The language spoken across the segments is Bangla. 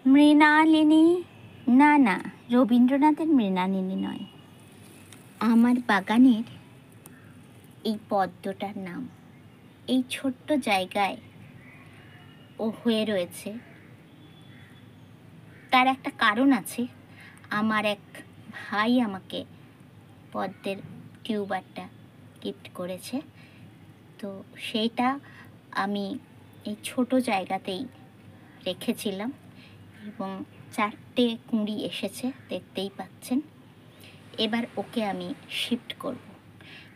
মৃণালিনী, না না, রবীন্দ্রনাথের মৃণালিনী নয়, আমার বাগানের এই পদ্মটার নাম। এই ছোট্ট জায়গায় ও হয়ে রয়েছে, তার একটা কারণ আছে। আমার এক ভাই আমাকে পদ্মের টিউবারটা গিফট করেছে, তো সেইটা আমি এই ছোট জায়গাতেই রেখেছিলাম এবং 4টে কুঁড়ি এসেছে, দেখতেই পাচ্ছেন। এবার ওকে আমি শিফট করব,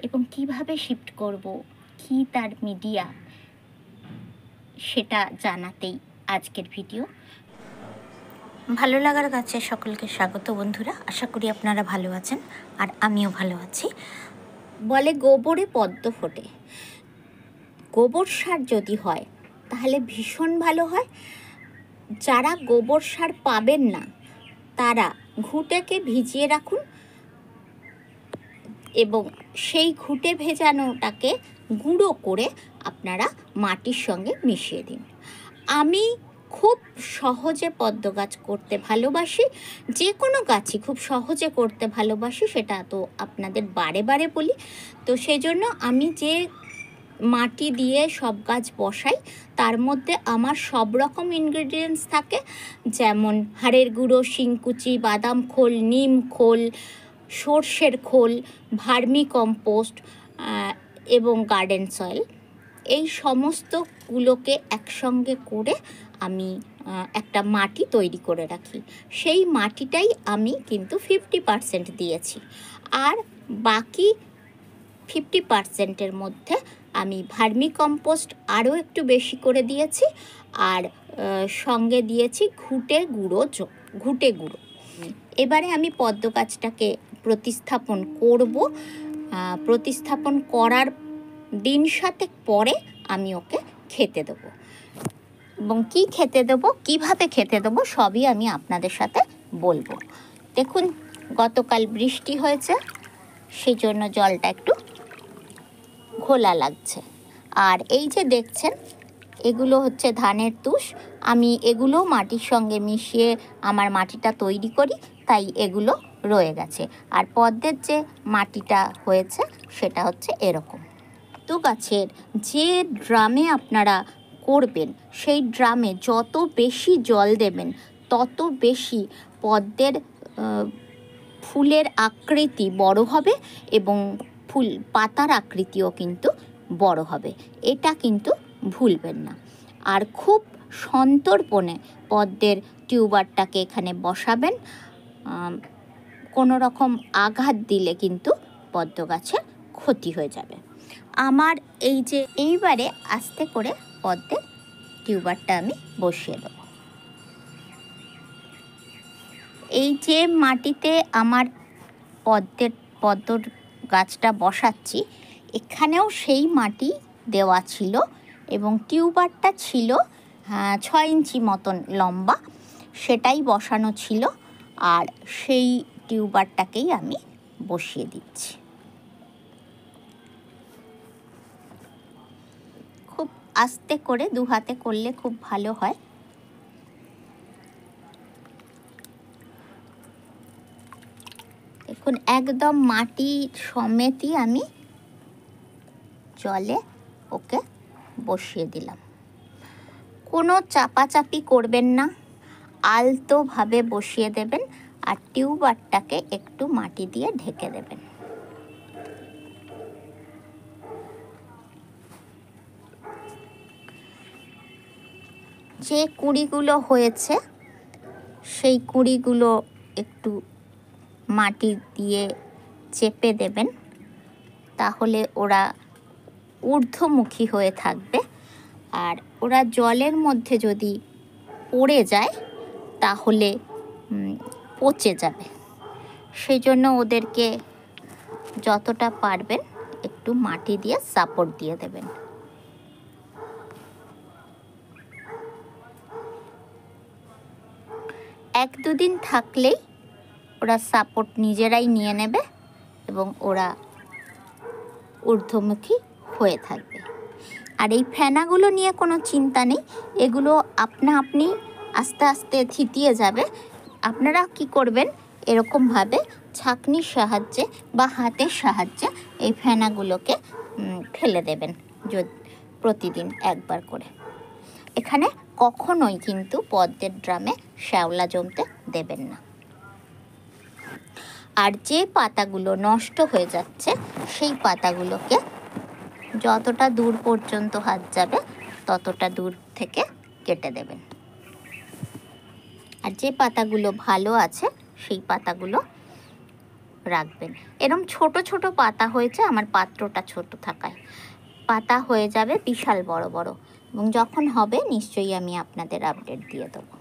এবং কিভাবে শিফট করব, কি তার মিডিয়া, সেটা জানাতেই আজকের ভিডিও। ভালো লাগার কাছে সকলকে স্বাগত বন্ধুরা, আশা করি আপনারা ভালো আছেন আর আমিও ভালো আছি। বলে গোবরে পদ্ম ফোটে, গোবর সার যদি হয় তাহলে ভীষণ ভালো হয়। যারা গোবর সার পাবেন না তারা ঘুঁটেকে ভিজিয়ে রাখুন এবং সেই ঘুঁটে ভেজানোটাকে গুঁড়ো করে আপনারা মাটির সঙ্গে মিশিয়ে দিন। আমি খুব সহজে পদ্ম গাছ করতে ভালোবাসি, যে কোনো গাছই খুব সহজে করতে ভালোবাসি, সেটা তো আপনাদের বারে বারে বলি। তো সেই জন্য আমি যে মাটি দিয়ে সব গাছ বসাই তার মধ্যে আমার সব রকম ইনগ্রেডিয়েন্টস থাকে, যেমন হাড়ের গুঁড়ো, শিংকুচি, বাদাম খোল, নিম খোল, সর্ষের খোল, ভার্মি কম্পোস্ট এবং গার্ডেন সয়েল। এই সমস্তগুলোকে একসঙ্গে করে আমি একটা মাটি তৈরি করে রাখি। সেই মাটিটাই আমি কিন্তু 50% দিয়েছি, আর বাকি 50%-এর মধ্যে আমি ভার্মি কম্পোস্ট আরও একটু বেশি করে দিয়েছি, আর সঙ্গে দিয়েছি ঘুঁটে গুঁড়ো। এবারে আমি পদ্ম গাছটাকে প্রতিস্থাপন করব। প্রতিস্থাপন করার দিন 7 পরে আমি ওকে খেতে দেবো, এবং কি খেতে দেবো, কিভাবে খেতে দেবো, সবই আমি আপনাদের সাথে বলবো। দেখুন, গতকাল বৃষ্টি হয়েছে, সেই জন্য জলটা একটু ঘোলা লাগছে। আর এই যে দেখছেন, এগুলো হচ্ছে ধানের তুষ। আমি এগুলো মাটির সঙ্গে মিশিয়ে আমার মাটিটা তৈরি করি, তাই এগুলো রয়ে গেছে। আর পদ্মের যে মাটিটা হয়েছে সেটা হচ্ছে এরকম। তো গাছের যে ড্রামে আপনারা করবেন, সেই ড্রামে যত বেশি জল দেবেন তত বেশি পদ্মের ফুলের আকৃতি বড় হবে এবং পাতার আকৃতিও কিন্তু বড় হবে। এটা কিন্তু ভুলবেন না। আর খুব সন্তর্পণে পদ্মের টিউবারটাকে এখানে বসাবেন। কোনো রকম আঘাত দিলে কিন্তু পদ্ম গাছের ক্ষতি হয়ে যাবে। আমার এইবারে আস্তে করে পদ্মের টিউবারটা আমি বসিয়ে দেব। এই যে মাটিতে আমার পদ্ম গাছটা বসাচ্ছি, এখানেও সেই মাটি দেওয়া ছিল এবং টিউবারটা ছিল 6 ইঞ্চি মতন লম্বা, সেটাই বসানো ছিল। আর সেই টিউবারটাকেই আমি বসিয়ে দিচ্ছি। খুব আস্তে করে 2 হাতে করলে খুব ভালো হয়। দেখুন, একদম মাটি সমেতই আমি জলে ওকে বসিয়ে দিলাম। কোনো চাপাচাপি করবেন না, আলতোভাবে বসিয়ে দেবেন আর টিউবারটাকে একটু মাটি দিয়ে ঢেকে দেবেন। যে কুঁড়িগুলো হয়েছে সেই কুঁড়িগুলো একটু মাটি দিয়ে চেপে দেবেন, তাহলে ওরা ঊর্ধ্বমুখী হয়ে থাকবে। আর ওরা জলের মধ্যে যদি পড়ে যায় তাহলে পচে যাবে। সেই জন্য ওদেরকে যতটা পারবেন একটু মাটি দিয়ে সাপোর্ট দিয়ে দেবেন। এক দুদিন থাকলেই ওরা সাপোর্ট নিজেরাই নিয়ে নেবে এবং ওরা ঊর্ধ্বমুখী হয়ে থাকবে। আর এই ফেনাগুলো নিয়ে কোনো চিন্তা নেই, এগুলো আপনা আপনি আস্তে আস্তে থিতিয়ে যাবে। আপনারা কি করবেন, এরকমভাবে ছাঁকনির সাহায্যে বা হাতের সাহায্যে এই ফেনাগুলোকে ফেলে দেবেন প্রতিদিন একবার করে। এখানে কখনোই কিন্তু পদ্মের ড্রামে শ্যাওলা জমতে দেবেন না। আর যে পাতাগুলো নষ্ট হয়ে যাচ্ছে সেই পাতাগুলোকে যতটা দূর পর্যন্ত হাত যাবে ততটা দূর থেকে কেটে দেবেন। আর যে পাতাগুলো ভালো আছে সেই পাতাগুলো রাখবেন। এরকম ছোট ছোট পাতা হয়েছে, আমার পাত্রটা ছোট থাকায় পাতা হয়ে যাবে বিশাল বড় বড়, এবং যখন হবে নিশ্চয়ই আমি আপনাদের আপডেট দিয়ে দেবো।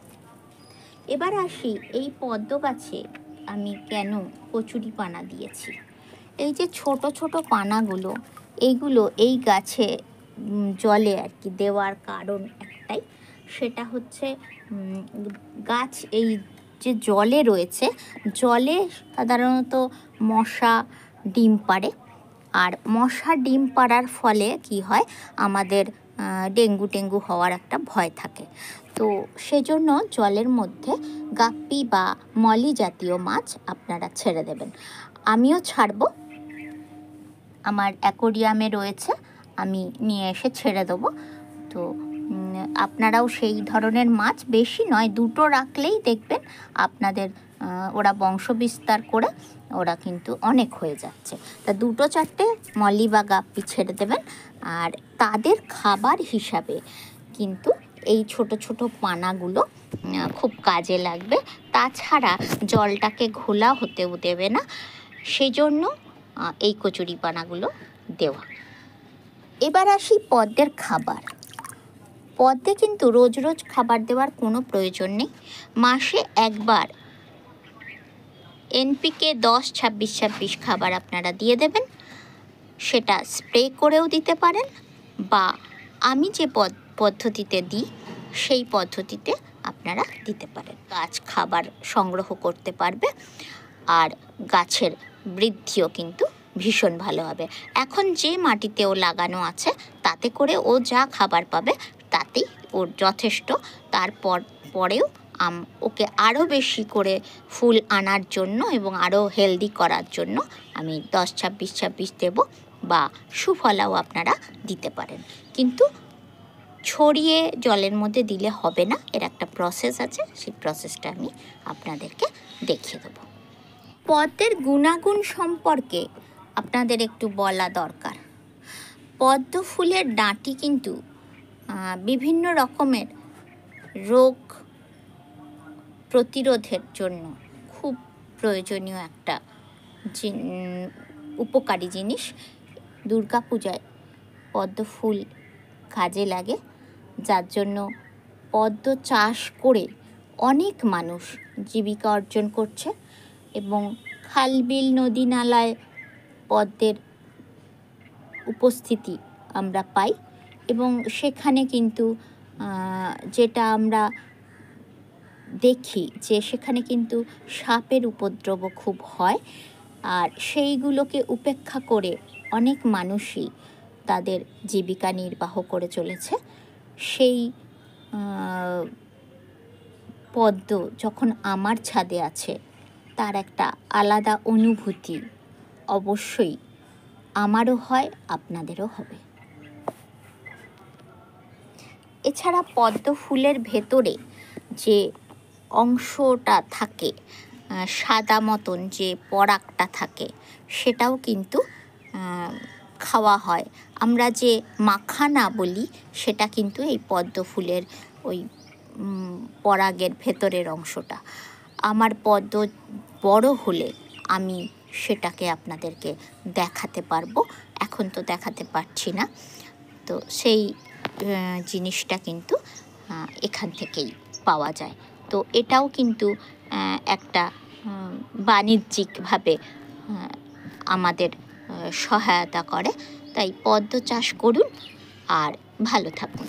এবার আসি এই পদ্ম গাছে আমি কেন কচুরি পানা দিয়েছি। এই যে ছোট ছোট পানাগুলো, এইগুলো এই গাছে জলে আর কি দেওয়ার কারণ একটাই, সেটা হচ্ছে গাছ এই যে জলে রয়েছে, জলে সাধারণত মশা ডিম পাড়ে। আর মশা ডিম পাড়ার ফলে কি হয়, আমাদের ডেঙ্গু টেঙ্গু হওয়ার একটা ভয় থাকে। তো সেজন্য জলের মধ্যে গাপ্পি বা মলি জাতীয় মাছ আপনারা ছেড়ে দেবেন। আমিও ছাড়বো, আমার অ্যাকোরিয়ামে রয়েছে, আমি নিয়ে এসে ছেড়ে দেবো। তো আপনারাও সেই ধরনের মাছ, বেশি নয়, 2টো রাখলেই দেখবেন আপনাদের ওরা বংশ বিস্তার করে ওরা কিন্তু অনেক হয়ে যাচ্ছে। তা 2-4টে মলি বা গাপ্পি ছেড়ে দেবেন। আর তাদের খাবার হিসাবে কিন্তু এই ছোট ছোট পানাগুলো খুব কাজে লাগবে। তাছাড়া জলটাকে ঘোলা হতেও দেবে না, সেই জন্য এই কচুরি পানাগুলো দেওয়া। এবার আসি পদ্মের খাবার। পদ্মে কিন্তু রোজ রোজ খাবার দেওয়ার কোনো প্রয়োজন নেই। মাসে একবার এনপিকে 10-26-26 খাবার আপনারা দিয়ে দেবেন। সেটা স্প্রে করেও দিতে পারেন, বা আমি যে পদ্ধতিতে দিই সেই পদ্ধতিতে আপনারা দিতে পারেন। গাছ খাবার সংগ্রহ করতে পারবে, আর গাছের বৃদ্ধিও কিন্তু ভীষণ ভালো হবে। এখন যে মাটিতে ও লাগানো আছে তাতে করে ও যা খাবার পাবে তাতেই ওর যথেষ্ট। পরেও ওকে আরও বেশি করে ফুল আনার জন্য এবং আরও হেলদি করার জন্য আমি 10-26-26 দেব, বা সুফলাও আপনারা দিতে পারেন। কিন্তু ছড়িয়ে জলের মধ্যে দিলে হবে না, এর একটা প্রসেস আছে, সেই প্রসেসটা আমি আপনাদেরকে দেখিয়ে দেবো। পদ্মের গুণাগুণ সম্পর্কে আপনাদের একটু বলা দরকার। পদ্ম ফুলের ডাঁটি কিন্তু বিভিন্ন রকমের রোগ প্রতিরোধের জন্য খুব প্রয়োজনীয় একটা উপকারী জিনিস। দুর্গাপূজায় পদ্ম ফুল কাজে লাগে, যার জন্য পদ্ম চাষ করে অনেক মানুষ জীবিকা অর্জন করছে, এবং খাল বিল নদী নালায় পদ্মের উপস্থিতি আমরা পাই, এবং সেখানে কিন্তু যেটা আমরা দেখি যে সেখানে কিন্তু সাপের উপদ্রব খুব হয়। আর সেইগুলোকে উপেক্ষা করে অনেক মানুষই তাদের জীবিকা নির্বাহ করে চলেছে। সেই পদ্ম যখন আমার ছাদে আছে, তার একটা আলাদা অনুভূতি অবশ্যই আমারও হয়, আপনাদেরও হবে। এছাড়া পদ্ম ফুলের ভেতরে যে অংশটা থাকে, সাদা মতন যে পরাগটা থাকে, সেটাও কিন্তু খাওয়া হয়। আমরা যে মাখানা বলি, সেটা কিন্তু এই পদ্ম ফুলের ওই পরাগের ভেতরের অংশটা। আমার পদ্ম বড় হলে আমি সেটাকে আপনাদেরকে দেখাতে পারবো, এখন তো দেখাতে পারছি না। তো সেই জিনিসটা কিন্তু এখান থেকেই পাওয়া যায়। তো এটাও কিন্তু একটা বাণিজ্যিকভাবে আমাদের সহায়তা করে। তাই পদ্ম চাষ করুন আর ভালো থাকুন।